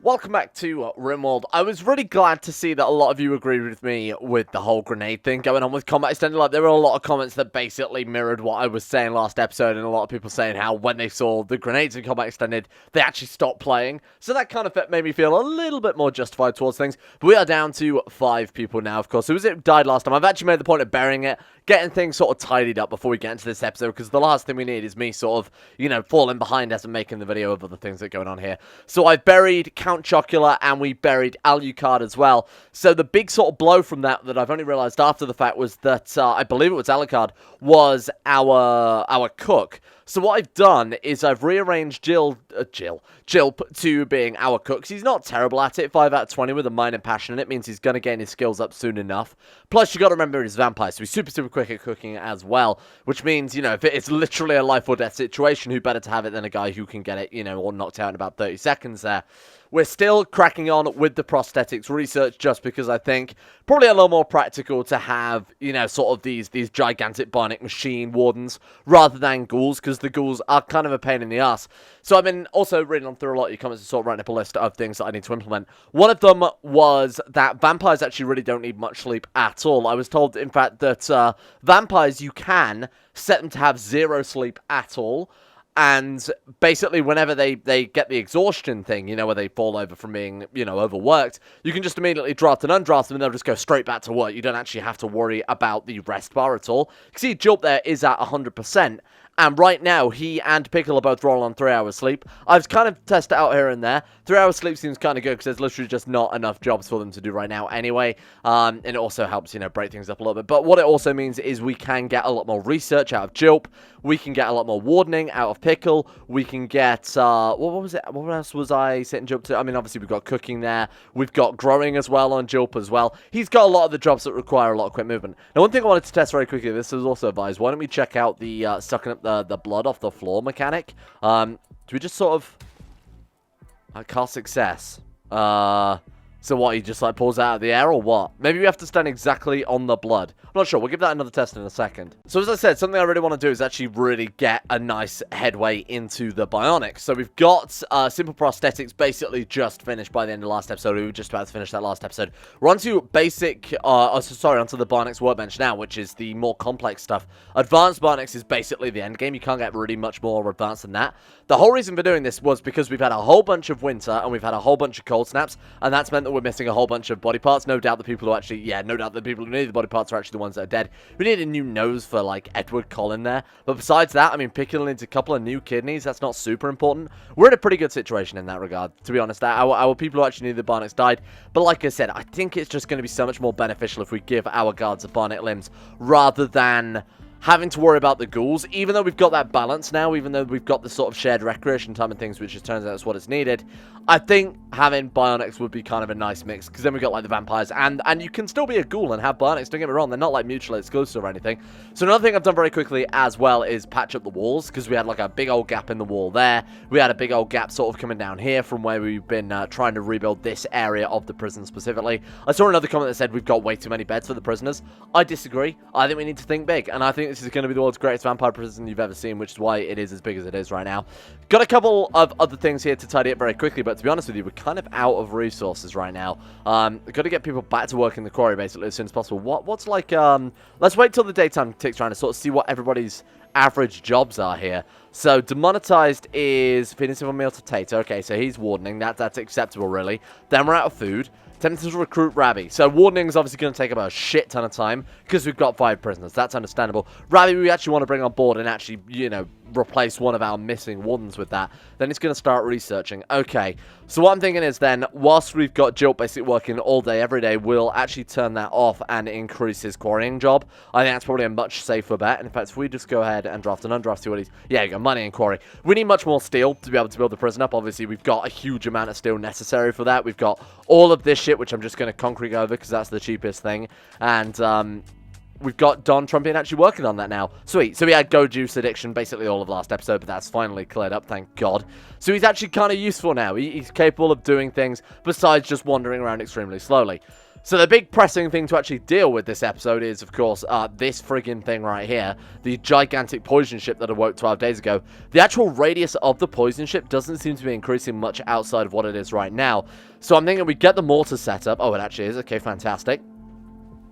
Welcome back to Rimworld. I was really glad to see that a lot of you agreed with me with the whole grenade thing going on with Combat Extended. Like, there were a lot of comments that basically mirrored what I was saying last episode, and a lot of people saying how when they saw the grenades in Combat Extended, they actually stopped playing. So that kind of made me feel a little bit more justified towards things. But we are down to 5 people now, of course. So as it died last time, I've actually made the point of burying it, getting things sort of tidied up before we get into this episode, because the last thing we need is me sort of, you know, falling behind as I'm making the video of other things that are going on here. So I've buried Count Chocula, and we buried Alucard as well. So the big sort of blow from that I've only realized after the fact was that, I believe it was Alucard, was our cook. So what I've done is I've rearranged Jill to being our cook. He's not terrible at it. 5 out of 20 with a mind and passion, and it means he's going to gain his skills up soon enough. Plus, you got to remember he's a vampire, so he's super, super quick at cooking as well. Which means, you know, if it's literally a life or death situation, who better to have it than a guy who can get it, you know, all knocked out in about 30 seconds there. We're still cracking on with the prosthetics research just because I think probably a little more practical to have, you know, sort of these gigantic bionic machine wardens rather than ghouls, because the ghouls are kind of a pain in the ass. So I've been also reading on through a lot of your comments and sort of writing up a list of things that I need to implement. One of them was that vampires actually really don't need much sleep at all. I was told, in fact, that vampires, you can set them to have 0 sleep at all. And basically, whenever they get the exhaustion thing, you know, where they fall over from being, you know, overworked, you can just immediately draft and undraft them, and they'll just go straight back to work. You don't actually have to worry about the rest bar at all. You see, Julp there is at 100%. And right now, he and Pickle are both rolling on 3 hours sleep. I've kind of tested it out here and there. 3 hours sleep seems kind of good, because there's literally just not enough jobs for them to do right now anyway. And it also helps, you know, break things up a little bit. But what it also means is we can get a lot more research out of Julp. We can get a lot more wardening out of Pickle. We can get, what was it? What else was I setting Julp to? I mean, obviously, we've got cooking there. We've got growing as well on Julp as well. He's got a lot of the jobs that require a lot of quick movement. Now, one thing I wanted to test very quickly, this was also advised, why don't we check out the sucking up the blood off the floor mechanic? Do we just sort of cast success? So what, he just like pulls out of the air or what? Maybe we have to stand exactly on the blood. I'm not sure. We'll give that another test in a second. So as I said, something I really want to do is actually really get a nice headway into the Bionic. So we've got simple prosthetics basically just finished by the end of the last episode. We were just about to finish that last episode. We're on to basic, onto the Bionic's Workbench now, which is the more complex stuff. Advanced Bionics is basically the end game. You can't get really much more advanced than that. The whole reason for doing this was because we've had a whole bunch of winter and we've had a whole bunch of cold snaps, and that's meant that we're missing a whole bunch of body parts. No doubt the people who actually, no doubt the people who need the body parts are actually the ones that are dead. We need a new nose for, like, Edward Cullen there. But besides that, I mean, Pickle needs a couple of new kidneys. That's not super important. We're in a pretty good situation in that regard, to be honest. Our people who actually need the Bionics died. But like I said, I think it's just going to be so much more beneficial if we give our guards the Bionic limbs rather than having to worry about the ghouls. Even though we've got that balance now, even though we've got the sort of shared recreation time and things, which it turns out is what is needed, I think having Bionics would be kind of a nice mix, because then we've got like the vampires, and you can still be a ghoul and have Bionics, don't get me wrong, they're not like mutually exclusive or anything. So another thing I've done very quickly as well is patch up the walls, because we had like a big old gap in the wall there. We had a big old gap sort of coming down here from where we've been trying to rebuild this area of the prison specifically. I saw another comment that said we've got way too many beds for the prisoners. I disagree. I think we need to think big, and I think this is going to be the world's greatest vampire prison you've ever seen, which is why it is as big as it is right now. Got a couple of other things here to tidy up very quickly, but to be honest with you, we're kind of out of resources right now. We've got to get people back to work in the quarry basically as soon as possible. What's like, let's wait till the daytime ticks around to sort of see what everybody's average jobs are here. So demonetized is feeding civil meal to Tater. Okay, so he's wardening. That's acceptable really. Then we're out of food. Tempted to recruit Rabbi. So wardening is obviously going to take about a shit ton of time because we've got 5 prisoners. That's understandable. Rabbi we actually want to bring on board and actually, you know, replace one of our missing wardens with that. Then it's going to start researching. Okay, so what I'm thinking is then, whilst we've got Jill basically working all day, every day, we'll actually turn that off and increase his quarrying job. I think that's probably a much safer bet. And in fact, if we just go ahead and draft and undraft, see what he's... Yeah, you got money and quarry. We need much more steel to be able to build the prison up. Obviously, we've got a huge amount of steel necessary for that. We've got all of this shit, which I'm just going to concrete over because that's the cheapest thing. And, we've got Don Trumpian actually working on that now. Sweet. So we had Go Juice Addiction basically all of last episode, but that's finally cleared up, thank God. So he's actually kind of useful now. He's capable of doing things besides just wandering around extremely slowly. So the big pressing thing to actually deal with this episode is, of course, this friggin' thing right here. The gigantic poison ship that awoke 12 days ago. The actual radius of the poison ship doesn't seem to be increasing much outside of what it is right now. So I'm thinking we get the mortar set up. Oh, it actually is. Okay, fantastic.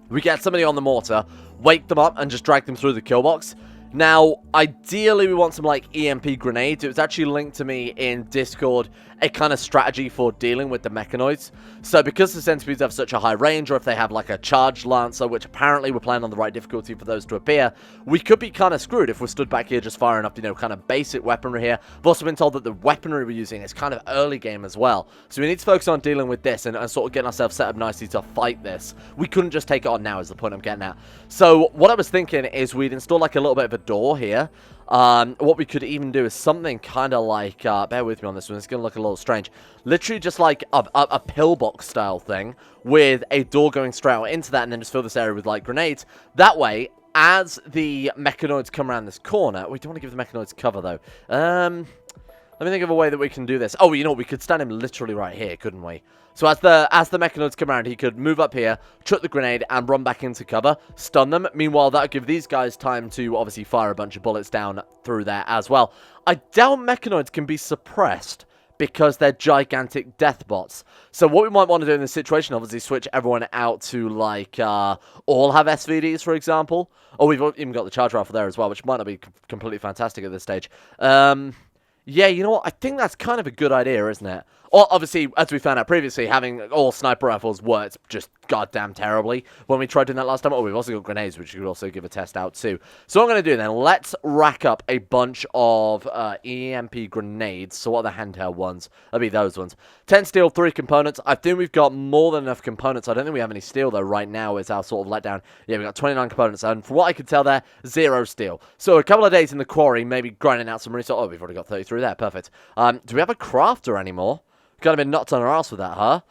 We get somebody on the mortar, wake them up, and just drag them through the kill box. Now, ideally, we want some, like, EMP grenades. It was actually linked to me in Discord, a kind of strategy for dealing with the mechanoids. So, because the centipedes have such a high range, or if they have, like, a charged lancer, which apparently we're playing on the right difficulty for those to appear, we could be kind of screwed if we're stood back here just firing up, you know, kind of basic weaponry here. I've also been told that the weaponry we're using is kind of early game as well. So, we need to focus on dealing with this and sort of getting ourselves set up nicely to fight this. We couldn't just take it on now, is the point I'm getting at. So, what I was thinking is we'd install, like, a little bit of a door here. What we could even do is something kind of like, bear with me on this one, it's going to look a little strange. Literally just like a pillbox style thing with a door going straight out into that and then just fill this area with like grenades. That way, as the mechanoids come around this corner, we don't want to give the mechanoids cover though. Let me think of a way that we can do this. Oh, you know, we could stand him literally right here, couldn't we? So as the mechanoids come around, he could move up here, chuck the grenade, and run back into cover, stun them. Meanwhile, that would give these guys time to obviously fire a bunch of bullets down through there as well. I doubt mechanoids can be suppressed because they're gigantic death bots. So what we might want to do in this situation, obviously, switch everyone out to, like, all have SVDs, for example. Oh, we've even got the charge rifle there as well, which might not be completely fantastic at this stage. Yeah, you know what? I think that's kind of a good idea, isn't it? Or, obviously, as we found out previously, having all sniper rifles worked just goddamn terribly when we tried doing that last time. Oh, we've also got grenades, which we could also give a test out too. So what I'm going to do then, let's rack up a bunch of EMP grenades. So what are the handheld ones? That'll be those ones. 10 steel, 3 components. I think we've got more than enough components. I don't think we have any steel, though, right now is our sort of letdown. Yeah, we've got 29 components, and from what I could tell there, 0 steel. So a couple of days in the quarry, maybe grinding out some resources. Oh, we've already got 33 there. Perfect. Do we have a crafter anymore? Kind of been knocked on our ass with that, huh?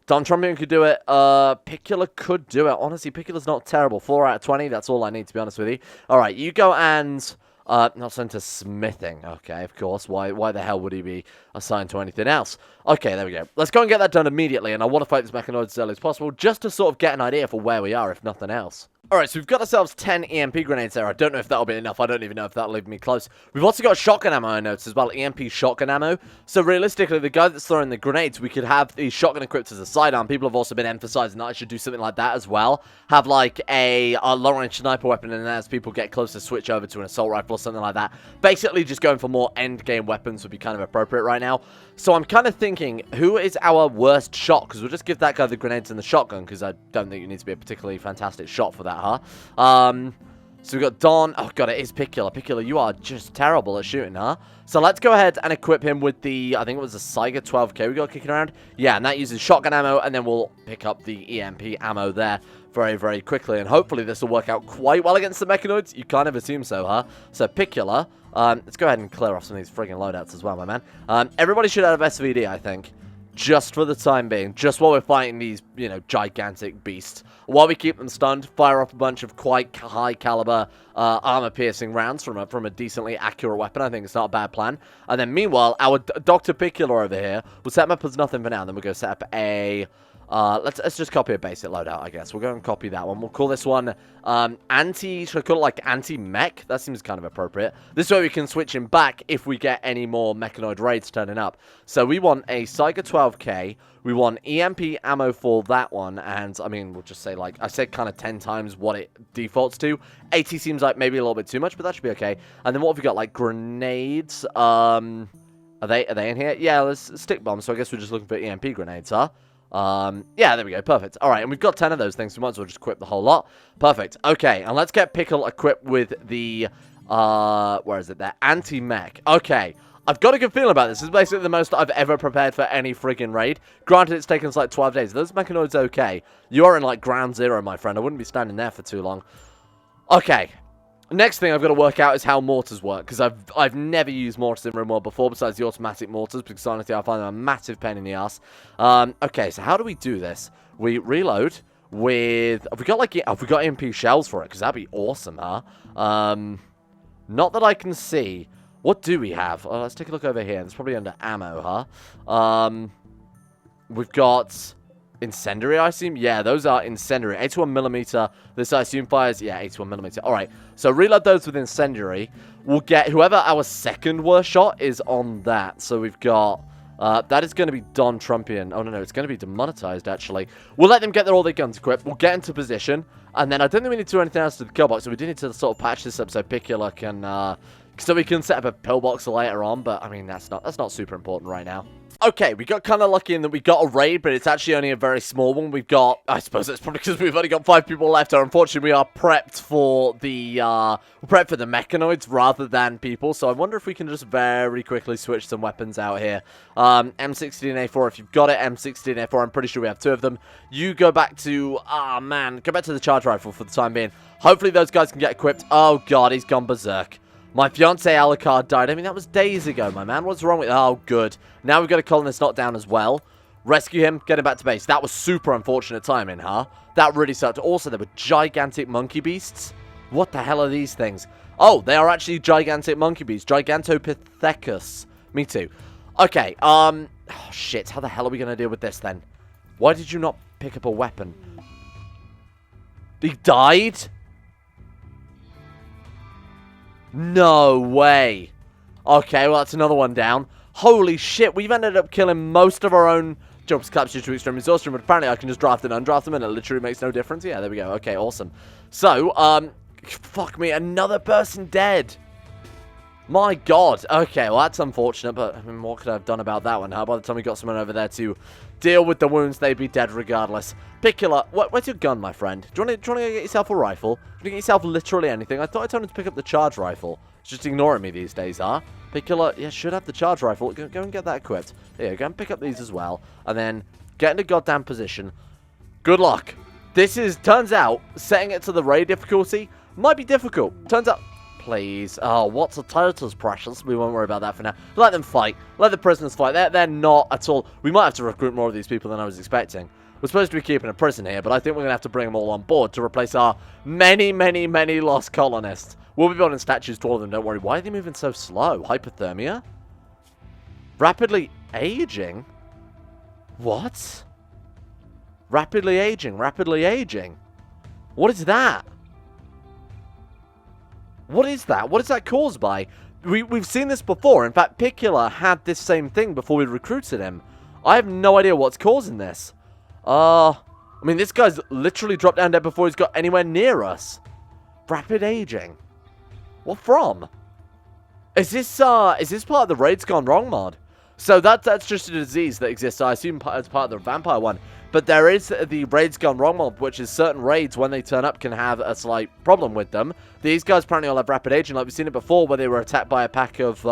Don Trumpion could do it. Picula could do it. Honestly, Picula's not terrible. 4 out of 20. That's all I need, to be honest with you. All right, you go and... not sent to smithing. Okay, of course. Why the hell would he be assigned to anything else? Okay, there we go. Let's go and get that done immediately, and I want to fight this mechanoid as early as possible, just to sort of get an idea for where we are, if nothing else. Alright, so we've got ourselves 10 EMP grenades there. I don't know if that'll be enough. I don't even know if that'll leave me close. We've also got shotgun ammo, I noticed, as well. EMP shotgun ammo. So realistically, the guy that's throwing the grenades, we could have the shotgun equipped as a sidearm. People have also been emphasizing that I should do something like that as well. Have like a long-range sniper weapon, and then as people get closer, switch over to an assault rifle or something like that. Basically, just going for more end-game weapons would be kind of appropriate right now. So I'm kind of thinking, who is our worst shot? Because we'll just give that guy the grenades and the shotgun, because I don't think you need to be a particularly fantastic shot for that, huh? So we've got Don. Oh, God, it is Picula. Picula, you are just terrible at shooting, huh? So let's go ahead and equip him with the, I think it was a Saiga 12K we got kicking around. Yeah, and that uses shotgun ammo, and then we'll pick up the EMP ammo there very, very quickly. And hopefully this will work out quite well against the mechanoids. You kind of assume so, huh? So Picula, let's go ahead and clear off some of these friggin' loadouts as well, my man. Everybody should have SVD, I think. Just for the time being, just while we're fighting these, you know, gigantic beasts. While we keep them stunned, fire up a bunch of quite high caliber armor-piercing rounds from a decently accurate weapon. I think it's not a bad plan. And then meanwhile, our Dr. Picula over here will set him up as nothing for now. Then we'll go set up a... let's just copy a basic loadout, I guess. We'll go and copy that one. We'll call this one, should I call it like anti-mech? That seems kind of appropriate. This way we can switch him back if we get any more mechanoid raids turning up. So we want a Saiga 12K. We want EMP ammo for that one. And, I mean, we'll just say, like, I said kind of 10 times what it defaults to. 80 seems like maybe a little bit too much, but that should be okay. And then what have we got? Like, grenades. Are they in here? Yeah, there's stick bombs. So I guess we're just looking for EMP grenades, huh? Yeah, there we go. Perfect. All right, and we've got 10 of those things. So we might as well just equip the whole lot. Perfect. Okay, and let's get Pickle equipped with the, where is it there? Anti-mech. Okay. I've got a good feeling about this. This is basically the most I've ever prepared for any friggin' raid. Granted, it's taken us like 12 days. Those mechanoids okay. You are in like ground zero, my friend. I wouldn't be standing there for too long. Okay. Next thing I've got to work out is how mortars work, because I've never used mortars in Rimworld before, besides the automatic mortars, because honestly I find them a massive pain in the ass. Okay, so how do we do this? We reload with... Have we got EMP shells for it? Because that'd be awesome, huh? Not that I can see. What do we have? Let's take a look over here. It's probably under ammo, huh? We've got... incendiary, I assume? Yeah, those are incendiary. 81mm. This, I assume, fires... Yeah, 81mm. Alright, so reload those with incendiary. We'll get whoever our second worst shot is on that. So we've got... that is going to be Don Trumpian. Oh, no, it's going to be demonetized, actually. We'll let them get all their guns equipped. We'll get into position. And then I don't think we need to do anything else to the kill box. So we do need to sort of patch this up so Picula can... so we can set up a pillbox later on. But, I mean, that's not super important right now. Okay, we got kind of lucky in that we got a raid, but it's actually only a very small one. We've got, I suppose it's probably because we've only got 5 people left, or unfortunately we are prepped for the, mechanoids rather than people, so I wonder if we can just very quickly switch some weapons out here. M16A4, if you've got it, M16A4, I'm pretty sure we have 2 of them. You go back to, go back to the charge rifle for the time being. Hopefully those guys can get equipped. Oh god, he's gone berserk. My fiancé Alucard died. I mean, that was days ago, my man. What's wrong with... Oh, good. Now we've got a colonist knocked down as well. Rescue him. Get him back to base. That was super unfortunate timing, huh? That really sucked. Also, there were gigantic monkey beasts. What the hell are these things? Oh, they are actually gigantic monkey beasts. Gigantopithecus. Me too. Okay, oh, shit. How the hell are we going to deal with this, then? Why did you not pick up a weapon? He died? No way. Okay, well, that's another one down. Holy shit, we've ended up killing most of our own jumps captured to extreme exhaustion, but apparently I can just draft and undraft them, and it literally makes no difference. Yeah, there we go. Okay, awesome. So, fuck me, another person dead. My god. Okay, well, that's unfortunate, but I mean, what could I have done about that one? How by the time we got someone over there to deal with the wounds, they'd be dead regardless. Picula, where's your gun, my friend? Do you want to get yourself a rifle? Do you want to get yourself literally anything? I thought I told him to pick up the charge rifle. It's just ignoring me these days, huh? Picula, yeah, should have the charge rifle. Go and get that equipped. Here, go and pick up these as well. And then get into goddamn position. Good luck. This is, turns out, setting it to the raid difficulty might be difficult. Turns out... Please. Oh, what's the titles, precious? We won't worry about that for now. Let them fight. Let the prisoners fight. They're not at all... We might have to recruit more of these people than I was expecting. We're supposed to be keeping a prison here, but I think we're going to have to bring them all on board to replace our many, many, many lost colonists. We'll be building statues to all of them, don't worry. Why are they moving so slow? Hypothermia? Rapidly aging? What? Rapidly aging. Rapidly aging. What is that? What is that? What is that caused by? We've seen this before. In fact, Picula had this same thing before we recruited him. I have no idea what's causing this. I mean, this guy's literally dropped down dead before he's got anywhere near us. Rapid aging. What from? Is this part of the Raids Gone Wrong mod? So that's just a disease that exists, I assume, as part of the vampire one. But there is the Raids Gone Wrong mod, which is certain raids, when they turn up, can have a slight problem with them. These guys apparently all have rapid aging, like we've seen it before, where they were attacked by a pack of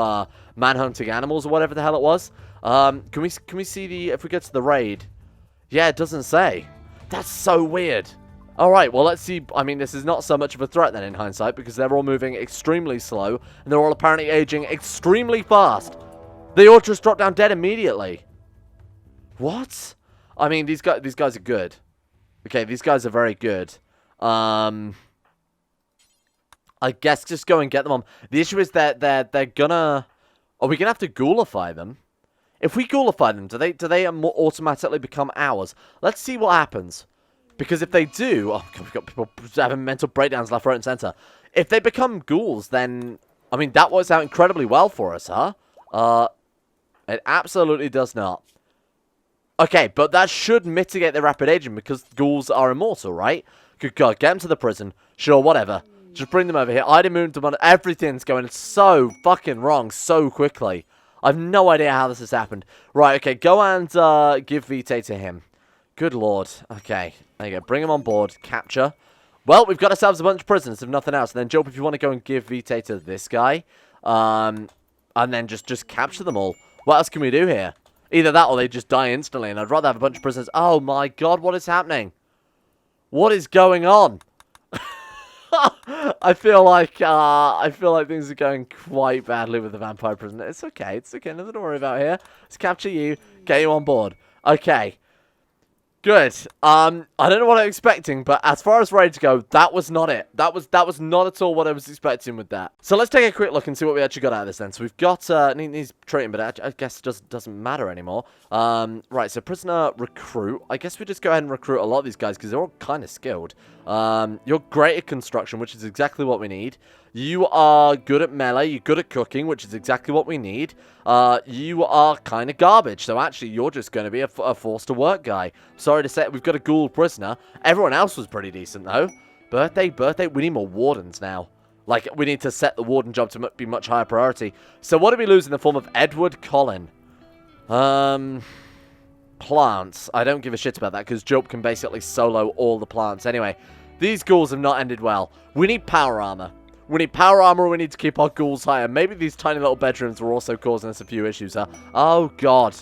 man-hunting animals, or whatever the hell it was. Can we see if we get to the raid? Yeah, it doesn't say. That's so weird. Alright, well, let's see. I mean, this is not so much of a threat then in hindsight, because they're all moving extremely slow, and they're all apparently aging extremely fast. They all just drop down dead immediately. What? I mean, these guys are good. Okay, these guys are very good. I guess just go and get them on. The issue is that they're gonna... Are we gonna have to ghoulify them? If we ghoulify them, do they automatically become ours? Let's see what happens. Because if they do... Oh, God, we've got people having mental breakdowns left, right, and center. If they become ghouls, then... I mean, that works out incredibly well for us, huh? It absolutely does not. Okay, but that should mitigate the rapid aging because ghouls are immortal, right? Good God, get them to the prison. Sure, whatever. Just bring them over here. I'd immune them on... Everything's going so fucking wrong so quickly. I've no idea how this has happened. Right, okay, go and give Vitae to him. Good Lord. Okay, there you go. Bring him on board. Capture. Well, we've got ourselves a bunch of prisoners, if nothing else. And then, Job, if you want to go and give Vitae to this guy, and then just capture them all. What else can we do here? Either that or they just die instantly, and I'd rather have a bunch of prisoners. Oh my God, what is happening? What is going on? I feel like things are going quite badly with the vampire prisoner. It's okay, nothing to worry about here. Let's capture you, get you on board. Okay. Good. I don't know what I'm expecting, but as far as raids go, that was not it. That was not at all what I was expecting with that. So let's take a quick look and see what we actually got out of this then. So we've got, he's trading, but I guess it doesn't matter anymore. Right, so prisoner recruit. I guess we just go ahead and recruit a lot of these guys because they're all kind of skilled. You're great at construction, which is exactly what we need. You are good at melee, you're good at cooking, which is exactly what we need. You are kind of garbage, so actually you're just going to be a forced to work guy. Sorry to say, we've got a ghoul prisoner. Everyone else was pretty decent, though. Birthday, we need more wardens now. Like, we need to set the warden job to be much higher priority. So what do we lose in the form of Edward Collin? Plants. I don't give a shit about that, because Jope can basically solo all the plants. Anyway, these ghouls have not ended well. We need power armor. We need power armor, we need to keep our ghouls higher. Maybe these tiny little bedrooms were also causing us a few issues, huh? Oh, God.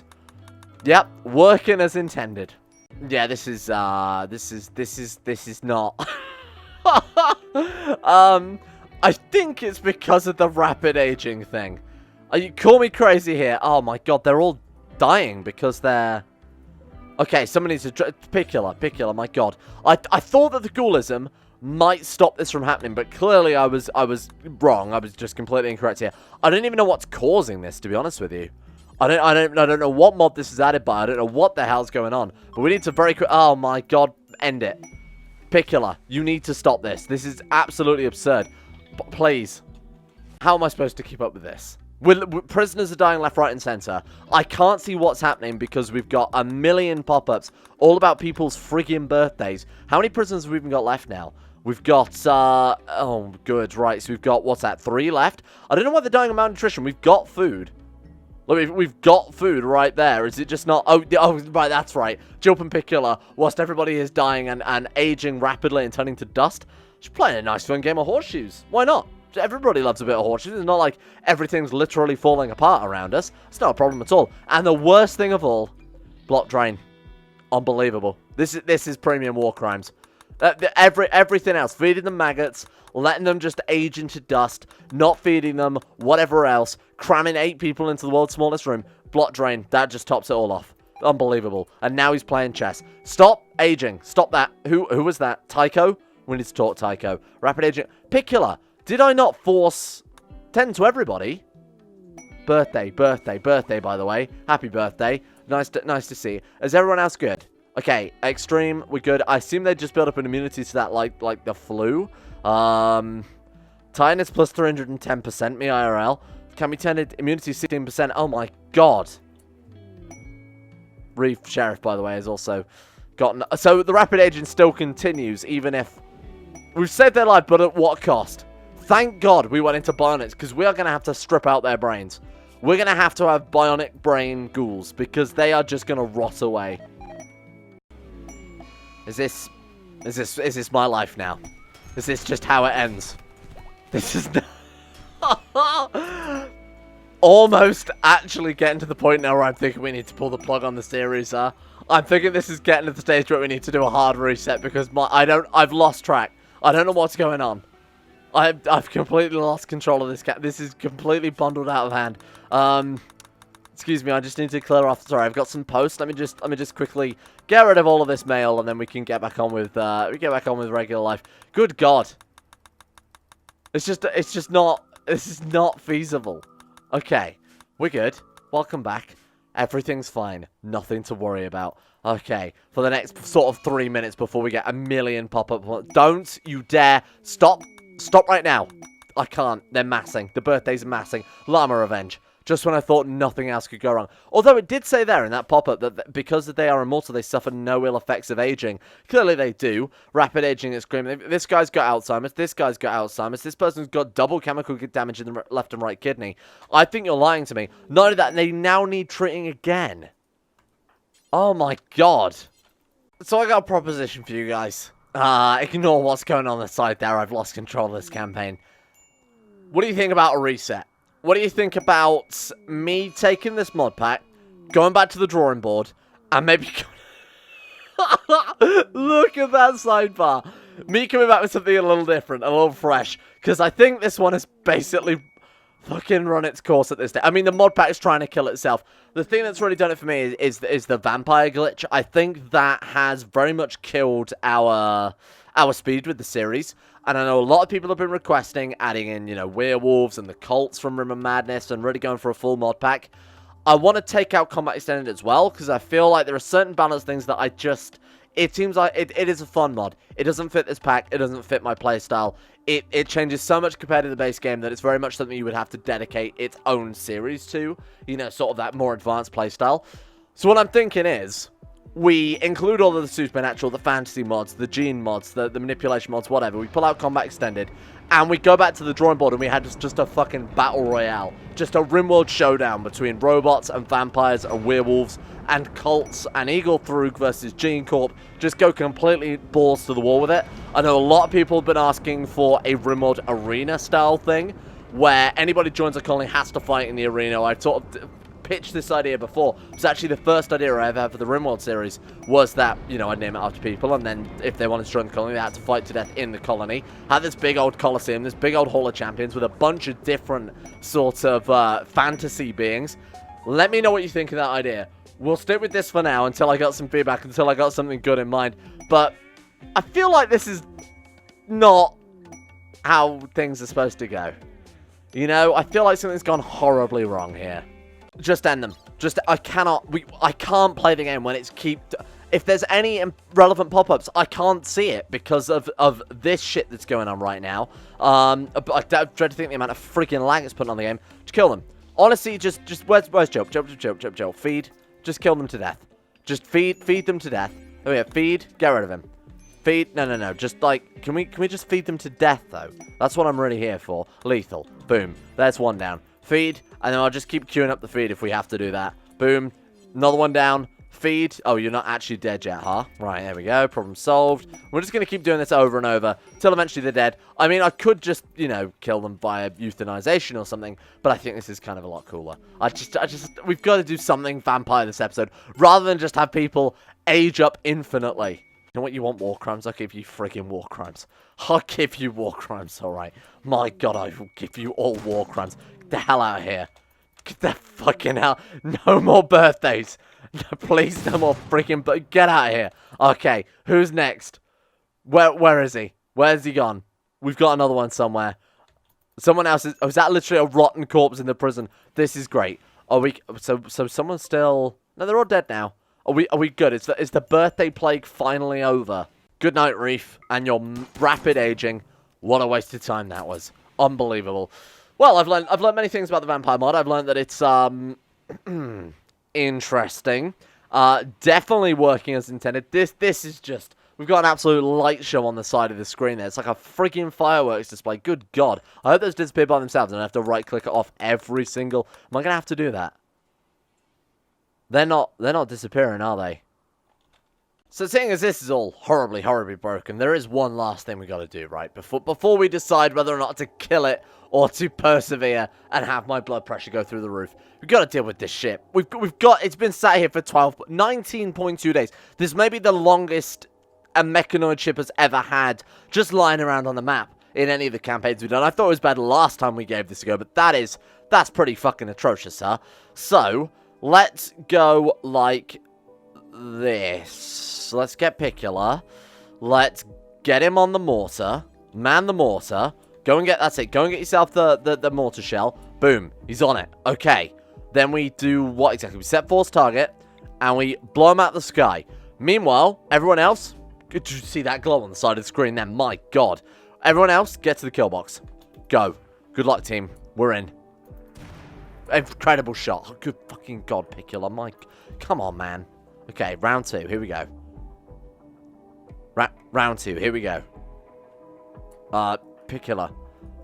Yep, working as intended. Yeah, this is not. I think it's because of the rapid aging thing. You call me crazy here. Oh, my God, they're all dying because they're... Okay, someone needs to... Pickula, my God. I thought that the ghoulism might stop this from happening, but clearly I was wrong. I was just completely incorrect here. I don't even know what's causing this, to be honest with you. I don't know what mod this is added by. I don't know what the hell's going on. But we need to very quick. Oh my God, end it. Pickula, you need to stop this. This is absolutely absurd. Please. How am I supposed to keep up with this? Prisoners are dying left, right, and center. I can't see what's happening because we've got a million pop-ups all about people's friggin' birthdays. How many prisoners have we even got left now? We've got, oh, good, right, so we've got, what's that, 3 left? I don't know why they're dying of malnutrition. We've got food. Look, we've got food right there. Is it just not, oh, right, that's right. Jope and Pickula, whilst everybody is dying and aging rapidly and turning to dust, she's playing a nice fun game of horseshoes. Why not? Everybody loves a bit of horseshoes. It's not like everything's literally falling apart around us. It's not a problem at all. And the worst thing of all, block drain. Unbelievable. This is premium war crimes. Everything else, feeding them maggots, letting them just age into dust, not feeding them, whatever else, cramming 8 people into the world's smallest room, block drain, that just tops it all off. Unbelievable. And now he's playing chess. Stop aging. Stop that. Who was that? Tycho? We need to talk Tycho. Rapid aging. Pickula. Did I not force 10 to everybody? Birthday, by the way. Happy birthday. Nice to see. Is everyone else good? Okay, extreme, we're good. I assume they just built up an immunity to that, like the flu. Tightness plus 310%, me IRL. Can we turn it immunity 16%? Oh my God. Reef Sheriff, by the way, has also gotten... So the rapid aging still continues, even if... We've saved their life, but at what cost? Thank God we went into Bionics, because we are going to have to strip out their brains. We're going to have Bionic brain ghouls, because they are just going to rot away. Is this my life now? Is this just how it ends? This is almost actually getting to the point now where I'm thinking we need to pull the plug on the series. I'm thinking this is getting to the stage where we need to do a hard reset because I've lost track. I don't know what's going on. I've completely lost control of this cat. This is completely bundled out of hand. Excuse me, I just need to clear off. Sorry, I've got some posts. Let me just quickly get rid of all of this mail, and then we can get back on with regular life. Good God, this is not feasible. Okay, we're good. Welcome back. Everything's fine. Nothing to worry about. Okay, for the next sort of 3 minutes before we get a million pop-up. Don't you dare stop right now. I can't. They're massing. The birthdays are massing. Llama revenge. Just when I thought nothing else could go wrong. Although it did say there in that pop-up that because they are immortal, they suffer no ill effects of aging. Clearly they do. Rapid aging is grim. This guy's got Alzheimer's. This guy's got Alzheimer's. This person's got double chemical damage in the left and right kidney. I think you're lying to me. Not only that, they now need treating again. Oh my God. So I got a proposition for you guys. Ignore what's going on the side there. I've lost control of this campaign. What do you think about a reset? What do you think about me taking this mod pack, going back to the drawing board, and maybe... Look at that sidebar. Me coming back with something a little different, a little fresh. Because I think this one is basically fucking run its course at this day. I mean, the mod pack is trying to kill itself. The thing that's really done it for me is the vampire glitch. I think that has very much killed our speed with the series. And I know a lot of people have been requesting adding in, you know, werewolves and the cults from Rim of Madness and really going for a full mod pack. I want to take out Combat Extended as well, because I feel like there are certain balance things that I just... It seems like it is a fun mod. It doesn't fit this pack. It doesn't fit my playstyle. It changes so much compared to the base game that it's very much something you would have to dedicate its own series to. You know, sort of that more advanced playstyle. So what I'm thinking is, we include all of the supernatural, the fantasy mods, the gene mods, the manipulation mods, whatever. We pull out Combat Extended, and we go back to the drawing board, and we had just a fucking battle royale. Just a Rimworld showdown between robots and vampires and werewolves and cults and Eagle Thrug versus Gene Corp. Just go completely balls to the wall with it. I know a lot of people have been asking for a Rimworld arena style thing, where anybody joins a colony has to fight in the arena. I've sort of pitched this idea before. It was actually the first idea I ever had for the Rimworld series, was that, you know, I'd name it after people, and then if they wanted to join the colony, they had to fight to death in the colony. Had this big old coliseum, this big old hall of champions with a bunch of different sorts of fantasy beings. Let me know what you think of that idea. We'll stick with this for now until I got some feedback, until I got something good in mind. But I feel like this is not how things are supposed to go. You know, I feel like something's gone horribly wrong here. Just end them. I can't play the game when it's if there's any relevant pop-ups, I can't see it because of this shit that's going on right now. I dread to think the amount of freaking lag it's putting on the game. Just kill them. Honestly, just where's Joe? Joe. Feed. Just kill them to death. Just feed them to death. Oh yeah, feed. Get rid of him. Feed. No. Just like, can we just feed them to death though? That's what I'm really here for. Lethal. Boom. There's one down. Feed, and then I'll just keep queuing up the feed if we have to do that. Boom. Another one down. Feed. Oh, you're not actually dead yet, huh? Right, there we go. Problem solved. We're just going to keep doing this over and over till eventually they're dead. I mean, I could just, you know, kill them via euthanization or something, but I think this is kind of a lot cooler. We've got to do something vampire this episode, rather than just have people age up infinitely. You know what, you want war crimes? I'll give you friggin' war crimes. I'll give you war crimes, alright. My god, I will give you all war crimes. Get the hell out of here. Get the fucking hell. No more birthdays. Please, no more freaking... Get out of here. Okay, who's next? Where is he? Where's he gone? We've got another one somewhere. Someone else is... Oh, is that literally a rotten corpse in the prison? This is great. Are we... So someone's still... No, they're all dead now. Are we good? Is the birthday plague finally over? Good night, Reef, and your rapid aging. What a waste of time that was. Unbelievable. Well, I've learned many things about the vampire mod. I've learned that it's interesting. Definitely working as intended. This is just... We've got an absolute light show on the side of the screen there. It's like a freaking fireworks display. Good God. I hope those disappear by themselves and I have to right-click it off every single... Am I going to have to do that? They're not disappearing, are they? So seeing as this is all horribly broken, there is one last thing we got to do, right? Before we decide whether or not to kill it or to persevere and have my blood pressure go through the roof. We've got to deal with this shit. It's been sat here for 19.2 days. This may be the longest a mechanoid ship has ever had just lying around on the map in any of the campaigns we've done. I thought it was better last time we gave this a go, but that's pretty fucking atrocious, huh? So... let's go like this. Let's get Picula. Let's get him on the mortar. Man the mortar. Go and get... That's it. Go and get yourself the mortar shell. Boom. He's on it. Okay. Then we do what exactly? We set force target. And we blow him out the sky. Meanwhile, everyone else... Did you see that glow on the side of the screen then? My God. Everyone else, get to the kill box. Go. Good luck, team. We're in. Incredible shot. Oh, good fucking God, Picula. Mike. Come on, man. Okay, round two. Here we go. Round two. Here we go. Picula.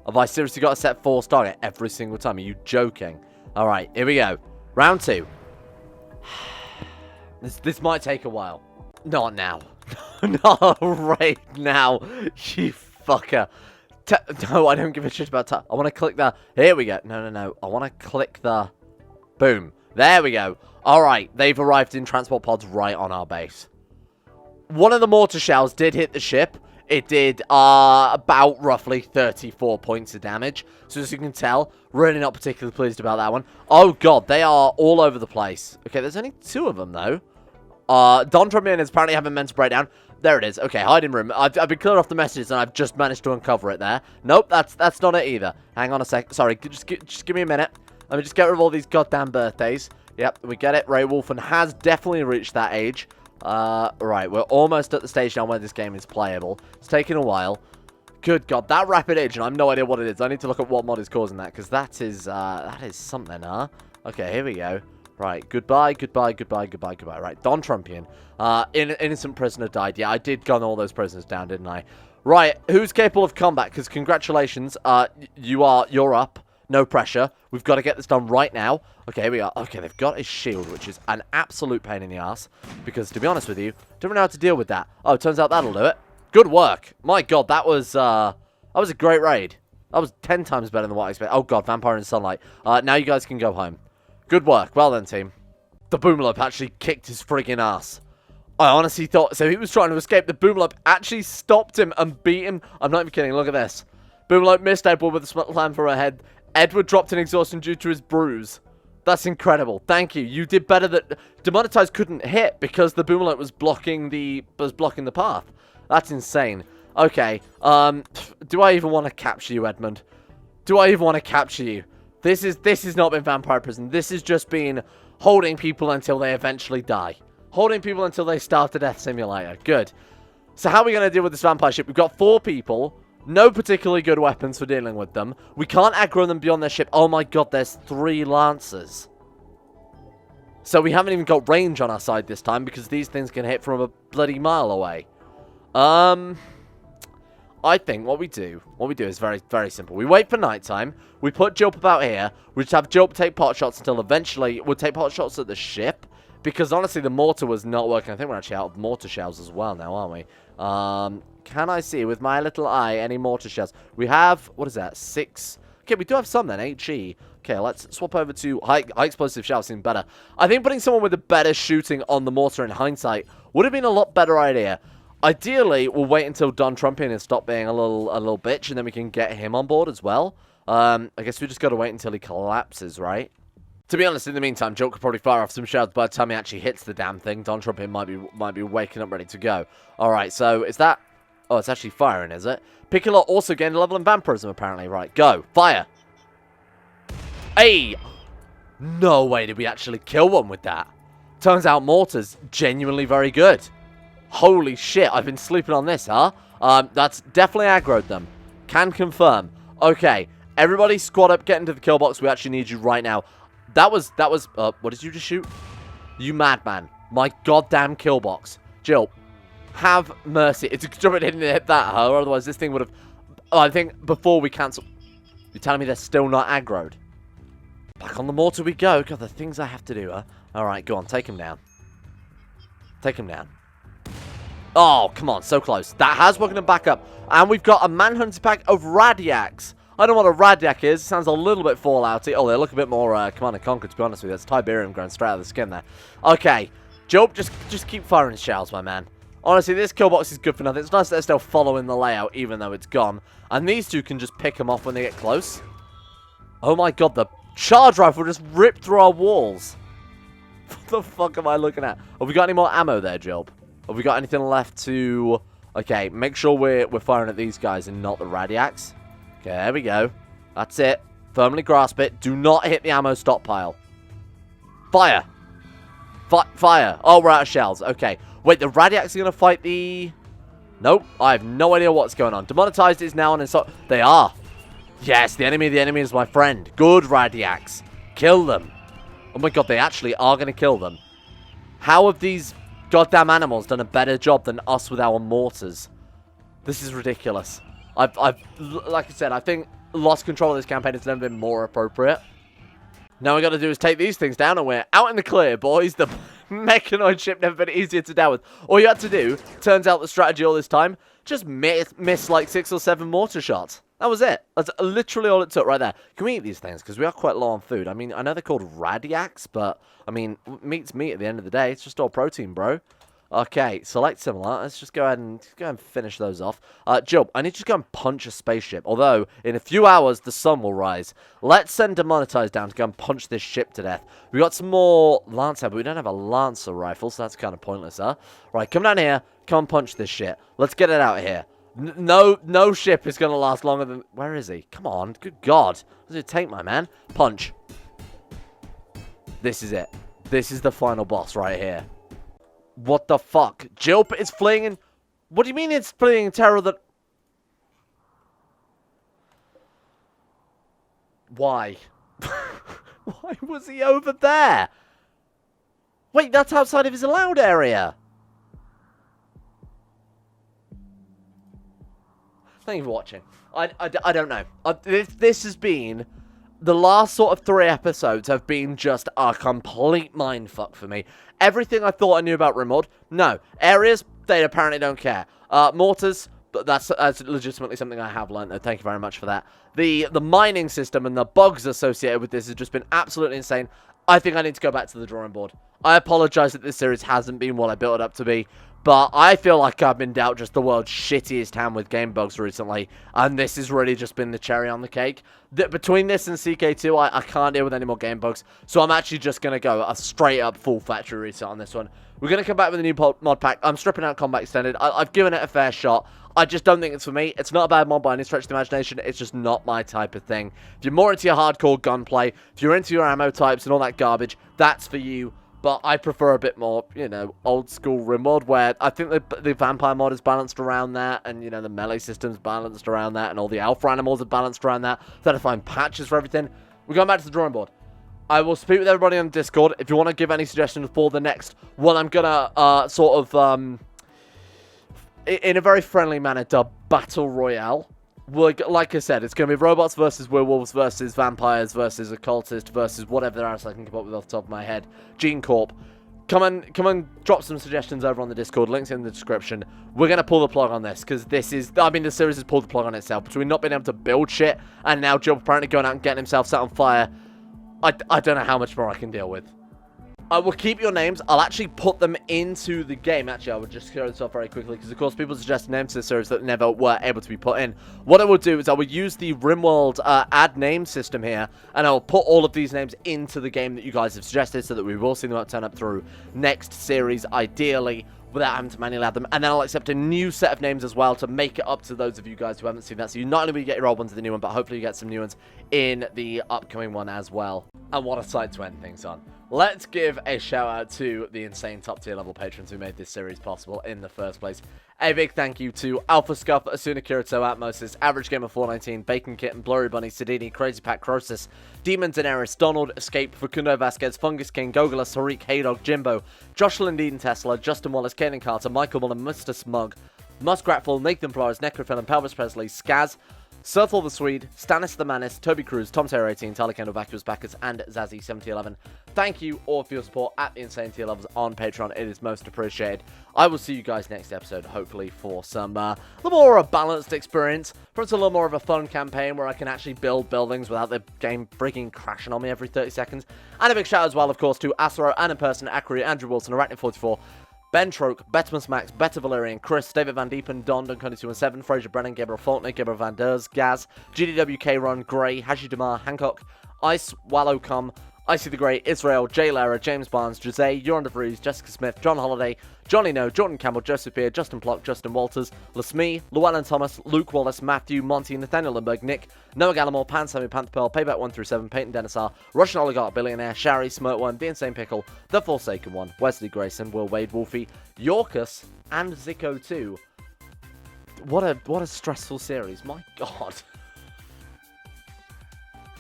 Have I seriously got to set force target every single time? Are you joking? Alright, here we go. Round two. This might take a while. Not now. Not right now. You fucker. No, I don't give a shit about I want to click the... Here we go. No. I want to click the... Boom. There we go. Alright, they've arrived in transport pods right on our base. One of the mortar shells did hit the ship. it did about roughly 34 points of damage. So as you can tell, really not particularly pleased about that one. Oh god, they are all over the place. Okay, there's only 2 of them though. Don Trumpian is apparently having a mental breakdown. There it is. Okay, hiding room. I've been cleared off the messages and I've just managed to uncover it there. Nope, that's not it either. Hang on a sec. Sorry, just give me a minute. Let me just get rid of all these goddamn birthdays. Yep, we get it. Ray Wolfen has definitely reached that age. Right, we're almost at the stage now where this game is playable. It's taking a while. Good god, that rapid age, and I have no idea what it is. I need to look at what mod is causing that, because that is something, huh? Okay, here we go. Right, goodbye. Right, Don Trumpian. Innocent prisoner died. Yeah, I did gun all those prisoners down, didn't I? Right, who's capable of combat? Because congratulations, you're up. No pressure. We've got to get this done right now. Okay, here we are. Okay, they've got his shield, which is an absolute pain in the ass. Because, to be honest with you, don't know how to deal with that. Oh, it turns out that'll do it. Good work. My god, that was a great raid. That was 10 times better than what I expected. Oh god, Vampire in Sunlight. Now you guys can go home. Good work. Well then, team. The Boomalope actually kicked his friggin' ass. I honestly thought... So he was trying to escape. The Boomalope actually stopped him and beat him. I'm not even kidding. Look at this. Boomalope missed Edward with a slam for her head. Edward dropped in exhaustion due to his bruise. That's incredible. Thank you. You did better that... Demonetized couldn't hit because the Boomalope was blocking the path. That's insane. Okay. Do I even want to capture you, Edmund? Do I even want to capture you? This has not been Vampire Prison. This has just been holding people until they eventually die. Holding people until they start a death simulator. Good. So how are we going to deal with this vampire ship? We've got 4 people. No particularly good weapons for dealing with them. We can't aggro them beyond their ship. Oh my god, there's 3 Lancers. So we haven't even got range on our side this time because these things can hit from a bloody mile away. I think what we do is very, very simple. We wait for nighttime. We put Jilp about here. We just have Jilp take pot shots until eventually we'll take pot shots at the ship. Because honestly, the mortar was not working. I think we're actually out of mortar shells as well now, aren't we? Can I see with my little eye any mortar shells? We have, what is that, 6? Okay, we do have some then, HE. Okay, let's swap over to high explosive shells. Seem better. I think putting someone with a better shooting on the mortar in hindsight would have been a lot better idea. Ideally, we'll wait until Don Trumpian has stopped being a little bitch, and then we can get him on board as well. I guess we just got to wait until he collapses, right? To be honest, in the meantime, Joke could probably fire off some shells by the time he actually hits the damn thing. Don Trumpian might be waking up ready to go. All right, so is that... Oh, it's actually firing, is it? Piccolo also gained a level in vampirism, apparently. Right, go. Fire. Hey! No way did we actually kill one with that. Turns out mortar's genuinely very good. Holy shit, I've been sleeping on this, huh? That's definitely aggroed them. Can confirm. Okay, everybody squad up, get into the kill box. We actually need you right now. That was, what did you just shoot? You madman. My goddamn kill box. Jill, have mercy. It's a good job it didn't hit that, huh? Or otherwise this thing would have... Oh, I think before we cancel... You're telling me they're still not aggroed? Back on the mortar we go. God, the things I have to do, huh? Alright, go on, take him down. Take him down. Oh, come on, so close. That has woken him back up. And we've got a manhunter pack of Radiacs. I don't know what a Radiac is. It sounds a little bit Fallouty. Oh, they look a bit more Command & Conquer, to be honest with you. That's Tiberium growing straight out of the skin there. Okay. Job, just keep firing shells, my man. Honestly, this kill box is good for nothing. It's nice that they're still following the layout, even though it's gone. And these two can just pick them off when they get close. Oh my god, the charge rifle just ripped through our walls. What the fuck am I looking at? Have we got any more ammo there, Job? Have we got anything left to... Okay, make sure we're firing at these guys and not the Radiacs. Okay, there we go. That's it. Firmly grasp it. Do not hit the ammo stockpile. Fire. Fire. Oh, we're out of shells. Okay. Wait, the Radiacs are going to fight the... Nope. I have no idea what's going on. Demonetized is now on and so... They are. Yes, the enemy is my friend. Good Radiacs. Kill them. Oh my god, they actually are going to kill them. How have these goddamn animals done a better job than us with our mortars? This is ridiculous. I've like I said, I think lost control of this campaign has never been more appropriate. Now we got to do is take these things down and we're out in the clear, boys. The mechanoid ship never been easier to deal with. All you had to do, turns out the strategy all this time, just miss like 6 or 7 mortar shots. That was it. That's literally all it took right there. Can we eat these things? Because we are quite low on food. I mean, I know they're called Radiacs, but, I mean, meat's meat at the end of the day. It's just all protein, bro. Okay, select similar. Let's just go ahead and finish those off. Jill, I need to just go and punch a spaceship. Although, in a few hours, the sun will rise. Let's send Demonetize down to go and punch this ship to death. We got some more Lancer, but we don't have a Lancer rifle, so that's kind of pointless, huh? Right, come down here. Come and punch this shit. Let's get it out of here. No ship is going to last longer than... Where is he? Come on. Good God. What does it take, my man? Punch. This is it. This is the final boss right here. What the fuck? Jilp is fleeing in... What do you mean it's fleeing in terror that... Why? Why was he over there? Wait, that's outside of his allowed area. Thank you for watching. I don't know. This has been... The last sort of 3 episodes have been just a complete mindfuck for me. Everything I thought I knew about Rimworld, no. Areas, they apparently don't care. Mortars, but that's legitimately something I have learned, though. Thank you very much for that. The mining system and the bugs associated with this has just been absolutely insane. I think I need to go back to the drawing board. I apologize that this series hasn't been what I built it up to be, but I feel like I've been dealt just the world's shittiest hand with game bugs recently, and this has really just been the cherry on the cake. Between this and CK2, I can't deal with any more game bugs, so I'm actually just going to go a straight-up full factory reset on this one. We're going to come back with a new mod pack. I'm stripping out Combat Extended. I've given it a fair shot. I just don't think it's for me. It's not a bad mod by any stretch of the imagination. It's just not my type of thing. If you're more into your hardcore gunplay, if you're into your ammo types and all that garbage, that's for you. But I prefer a bit more, you know, old school Rimworld, where I think the vampire mod is balanced around that, and, you know, the melee system's balanced around that, and all the alpha animals are balanced around that. So I find patches for everything. We're going back to the drawing board. I will speak with everybody on Discord. If you want to give any suggestions for the next one, I'm going to sort of, in a very friendly manner, dub Battle Royale. Like I said, it's going to be robots versus werewolves versus vampires versus occultist versus whatever else I can come up with off the top of my head. Gene Corp. Come and drop some suggestions over on the Discord. Links in the description. We're going to pull the plug on this because this is... I mean, the series has pulled the plug on itself. Between not being able to build shit and now Joe apparently going out and getting himself set on fire, I don't know how much more I can deal with. I will keep your names. I'll actually put them into the game. Actually, I would just clear this off very quickly because, of course, people suggest names to the series that never were able to be put in. What I will do is I will use the Rimworld add name system here, and I will put all of these names into the game that you guys have suggested so that we will see them turn up through next series, ideally, without having to manually add them. And then I'll accept a new set of names as well to make it up to those of you guys who haven't seen that. So you not only will get your old ones in the new one, but hopefully you get some new ones in the upcoming one as well. And what a site to end things on. Let's give a shout out to the insane top tier level patrons who made this series possible in the first place. A big thank you to Alpha Scuff, Asuna Kirito, Atmosis, Average Gamer 419, Bacon Kitten, Blurry Bunny, Sidini, Crazy Pack, Crosis, Demon Daenerys, Donald, Escape, Facundo Vasquez, Fungus King, Gogolus, Harik, Haydog, Jimbo, Josh Lindeen Tesla, Justin Wallace, Kanan Carter, Michael Mullen, Mr. Smug, Muskratful, Nathan Flores, Necrophil, Pelvis Presley, Skaz, Surthal the Swede, Stannis the Manis, Toby Cruz, Tom Taylor 18, Tyler Kendall, Vacuous Backers, and Zazzy 7011. Thank you all for your support at the Insane Tier levels on Patreon. It is most appreciated. I will see you guys next episode, hopefully for some a little more of a balanced experience. Perhaps a little more of a fun campaign where I can actually build buildings without the game freaking crashing on me every 30 seconds. And a big shout out as well, of course, to Asaro, Anna Person, Akri, Andrew Wilson, Arachnid44, Ben Troke, Bettermus Max, Better Valerian, Chris, David Van Diepen, Don, Duncan217, Fraser Brennan, Gabriel Faulkner, Gabriel Van Ders, Gaz, GDWK Ron, Gray, Haji Damar, Hancock, Ice, Wallowcom, Icy the Great, Israel, Jay Lara, James Barnes, Jose, Joran De Vries, Jessica Smith, John Holiday, Johnny No, Jordan Campbell, Joseph Beer, Justin Plock, Justin Walters, Lasmee, Llewellyn Thomas, Luke Wallace, Matthew, Monty, Nathaniel Lindbergh, Nick, Noah Gallimore, Pan Sammy, Panther Pearl, Payback 1 through 7, Peyton Denisar, Russian Oligarch Billionaire, Shari, Smirt One, The Insane Pickle, The Forsaken One, Wesley Grayson, Will Wade, Wolfie, Yorkus, and Zico 2. What a stressful series, my god.